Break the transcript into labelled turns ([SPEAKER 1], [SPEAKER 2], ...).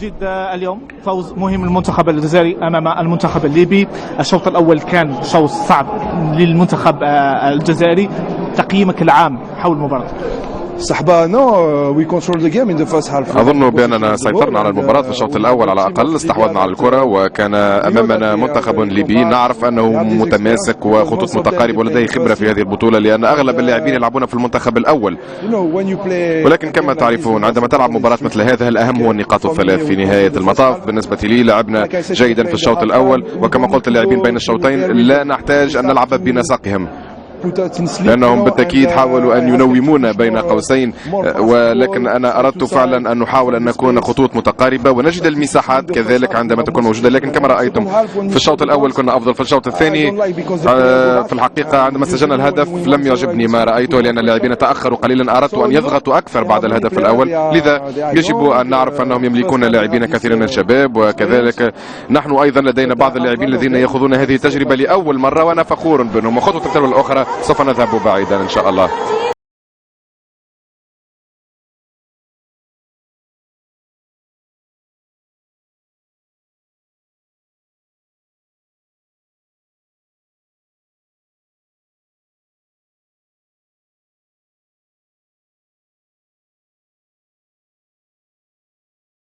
[SPEAKER 1] جد اليوم فوز مهم للمنتخب الجزائري امام المنتخب الليبي. الشوط الاول كان شوط صعب للمنتخب الجزائري. تقييمك العام حول المباراه؟
[SPEAKER 2] أظن بأننا سيطرنا على المباراة في الشوط الأول على الأقل، استحوذنا على الكرة وكان أمامنا منتخب ليبي نعرف أنه متماسك وخطوط متقاربة ولديه خبرة في هذه البطولة، لأن أغلب اللاعبين يلعبون في المنتخب الأول. ولكن كما تعرفون عندما تلعب مباراة مثل هذه الأهم هو النقاط الثلاث في نهاية المطاف. بالنسبة لي لعبنا جيدا في الشوط الأول، وكما قلت اللاعبين بين الشوطين لا نحتاج أن نلعب بنسقهم، لأنهم بالتأكيد حاولوا أن ينومونا بين قوسين، ولكن أنا أردت فعلا أن نحاول أن نكون خطوط متقاربة ونجد المساحات كذلك عندما تكون موجودة. لكن كما رأيتم في الشوط الأول كنا أفضل. في الشوط الثاني في الحقيقة عندما سجلنا الهدف لم يعجبني ما رأيته، لأن اللاعبين تأخروا قليلا. أردت أن يضغطوا أكثر بعد الهدف الأول، لذا يجب أن نعرف أنهم يملكون لاعبين كثيرين من الشباب، وكذلك نحن أيضا لدينا بعض اللاعبين الذين يأخذون هذه التجربة لأول مرة، وأنا فخور بهم. وخطوة التجربة الأخرى سوف نذهب بعيدا إن شاء الله.